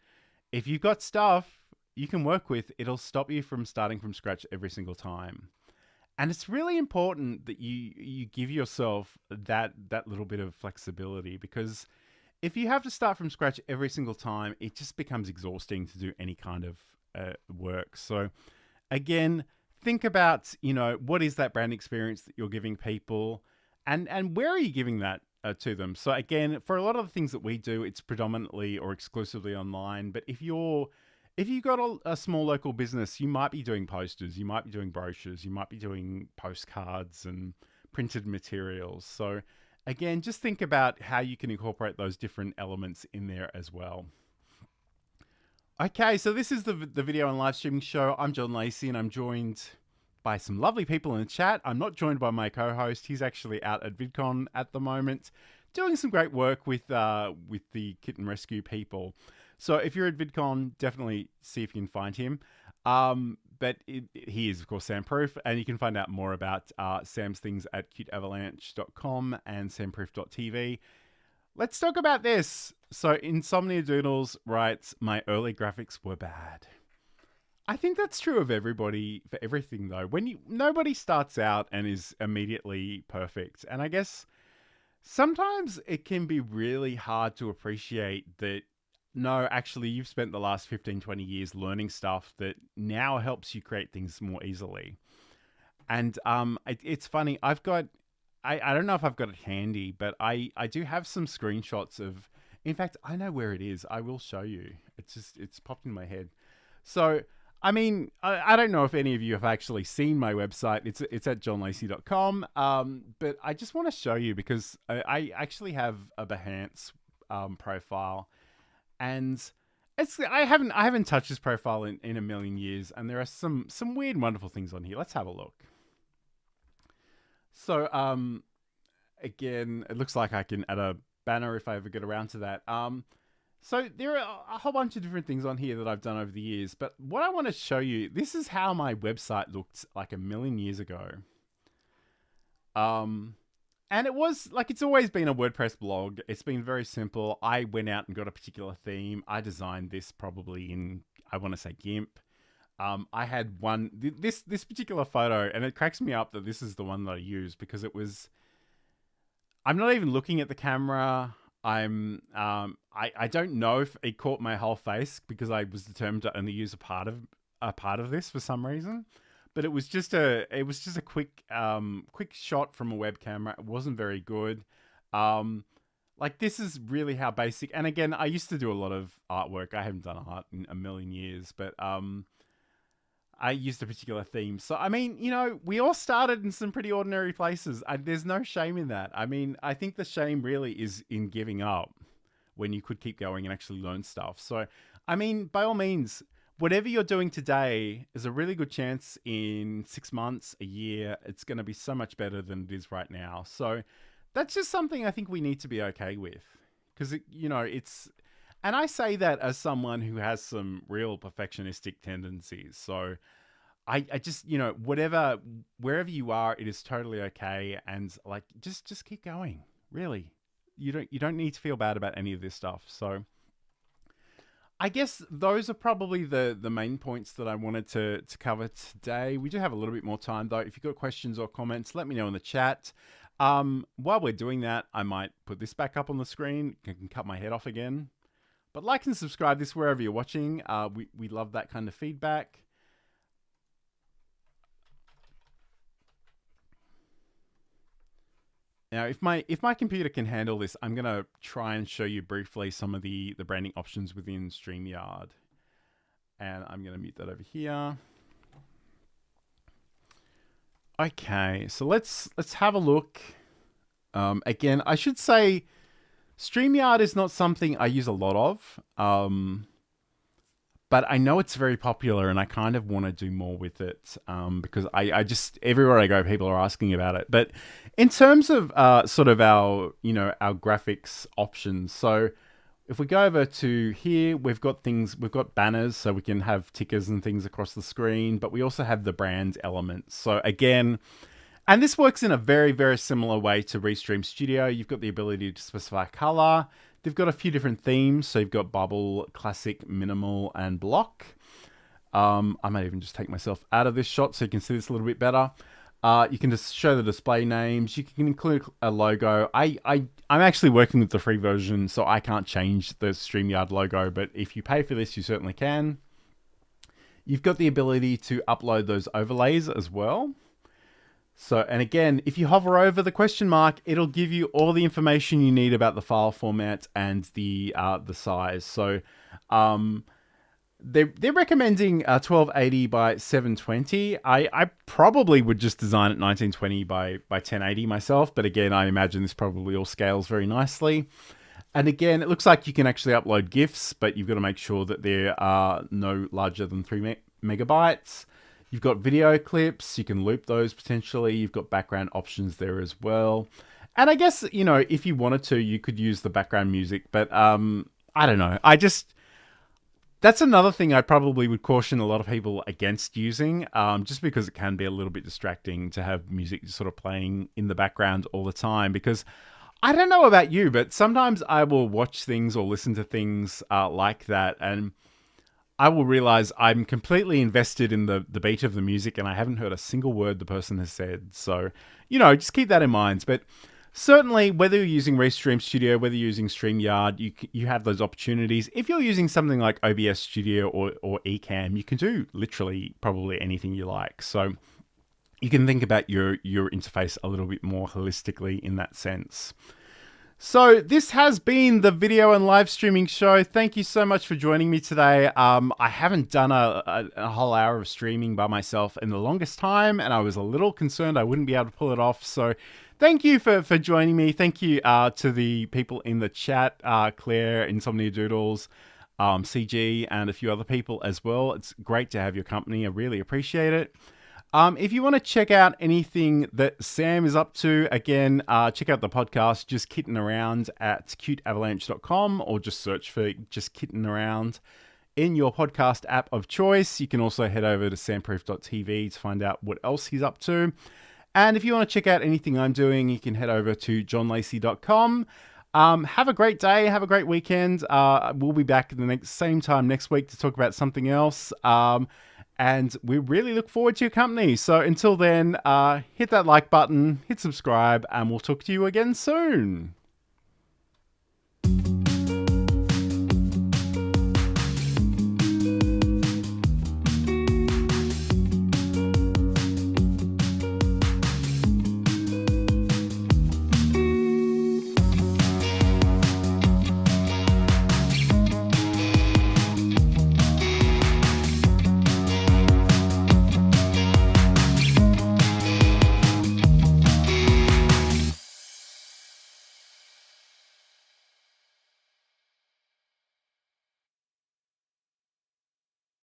if you've got stuff you can work with, it'll stop you from starting from scratch every single time. And it's really important that you give yourself that little bit of flexibility, because if you have to start from scratch every single time, it just becomes exhausting to do any kind of work. So again, think about, what is that brand experience that you're giving people, and where are you giving that to them? So again, for a lot of the things that we do, it's predominantly or exclusively online. But if you've got a small local business, you might be doing posters, you might be doing brochures, you might be doing postcards and printed materials. So again, just think about how you can incorporate those different elements in there as well. Okay, so this is the video and live streaming show. I'm John Lacey, and I'm joined by some lovely people in the chat. I'm not joined by my co-host. He's actually out at VidCon at the moment, doing some great work with the kitten rescue people. So if you're at VidCon, definitely see if you can find him. But he is, of course, Sam Proof, and you can find out more about Sam's things at cuteavalanche.com and samproof.tv. Let's talk about this. So Insomnia Doodles writes, "My early graphics were bad." I think that's true of everybody for everything, though. Nobody starts out and is immediately perfect. And I guess sometimes it can be really hard to appreciate that, no, actually, you've spent the last 15, 20 years learning stuff that now helps you create things more easily. And it's funny. I've got, I don't know if I've got it handy, but I do have some screenshots of, in fact, I know where it is. I will show you. It's popped in my head. So, I mean, I don't know if any of you have actually seen my website. It's at johnlacey.com. But I just want to show you because I actually have a Behance profile. And I haven't touched this profile in a million years, and there are some weird, wonderful things on here. Let's have a look. So again, it looks like I can add a banner if I ever get around to that. So there are a whole bunch of different things on here that I've done over the years, but what I want to show you, this is how my website looked like a million years ago. And it was like, it's always been a WordPress blog. It's been very simple. I went out and got a particular theme. I designed this probably in, I want to say, GIMP. I had this particular photo, and it cracks me up that this is the one that I used because it was, I'm not even looking at the camera. I don't know if it caught my whole face because I was determined to only use a part of this for some reason. But it was just a quick shot from a web camera. It wasn't very good. Like, this is really how basic. And again, I used to do a lot of artwork. I haven't done art in a million years, but I used a particular theme. So, I mean, you know, we all started in some pretty ordinary places. There's no shame in that. I mean, I think the shame really is in giving up when you could keep going and actually learn stuff. So, I mean, by all means, whatever you're doing today is a really good chance in 6 months, a year, it's going to be so much better than it is right now. So that's just something I think we need to be okay with. Because, you know, it's... And I say that as someone who has some real perfectionistic tendencies. So I just, you know, wherever you are, it is totally okay. And like, just keep going. Really. You don't need to feel bad about any of this stuff. So I guess those are probably the main points that I wanted to cover today. We do have a little bit more time though. If you've got questions or comments, let me know in the chat. While we're doing that, I might put this back up on the screen. I can cut my head off again. But like and subscribe this wherever you're watching. We love that kind of feedback. Now, if my computer can handle this, I'm going to try and show you briefly some of the branding options within StreamYard. And I'm going to mute that over here. Okay, so let's have a look. Again, I should say StreamYard is not something I use a lot of, but I know it's very popular and I kind of want to do more with it because I just, everywhere I go, people are asking about it. But in terms of sort of our graphics options, so if we go over to here, we've got banners, so we can have tickers and things across the screen, but we also have the brand elements. So again, and this works in a very, very similar way to Restream Studio. You've got the ability to specify color. They've got a few different themes. So you've got bubble, classic, minimal, and block. I might even just take myself out of this shot so you can see this a little bit better. You can just show the display names. You can include a logo. I'm actually working with the free version, so I can't change the StreamYard logo. But if you pay for this, you certainly can. You've got the ability to upload those overlays as well. So, and again, if you hover over the question mark, it'll give you all the information you need about the file format and the size. So, they're recommending 1280 by 720. I probably would just design it 1920 by 1080 myself, but again, I imagine this probably all scales very nicely. And again, it looks like you can actually upload GIFs, but you've got to make sure that they are no larger than 3 megabytes. You've got video clips, you can loop those potentially. You've got background options there as well. And I guess, you know, if you wanted to, you could use the background music, but I don't know. That's another thing I probably would caution a lot of people against using, just because it can be a little bit distracting to have music sort of playing in the background all the time. Because I don't know about you, but sometimes I will watch things or listen to things like that, and I will realize I'm completely invested in the beat of the music and I haven't heard a single word the person has said. So, you know, just keep that in mind. But certainly, whether you're using Restream Studio, whether you're using StreamYard, you have those opportunities. If you're using something like OBS Studio or Ecamm, you can do literally probably anything you like. So you can think about your interface a little bit more holistically in that sense. So this has been the video and live streaming show. Thank you so much for joining me today. I haven't done a whole hour of streaming by myself in the longest time, and I was a little concerned I wouldn't be able to pull it off. So thank you for joining me. Thank you to the people in the chat, Claire, Insomnia Doodles, CG, and a few other people as well. It's great to have your company. I really appreciate it. If you want to check out anything that Sam is up to, again, check out the podcast, Just Kitten Around, at cuteavalanche.com, or just search for Just Kitten Around in your podcast app of choice. You can also head over to samproof.tv to find out what else he's up to. And if you want to check out anything I'm doing, you can head over to johnlacey.com. Have a great day. Have a great weekend. We'll be back at the same time next week to talk about something else. And we really look forward to your company. So until then, hit that like button, hit subscribe, and we'll talk to you again soon.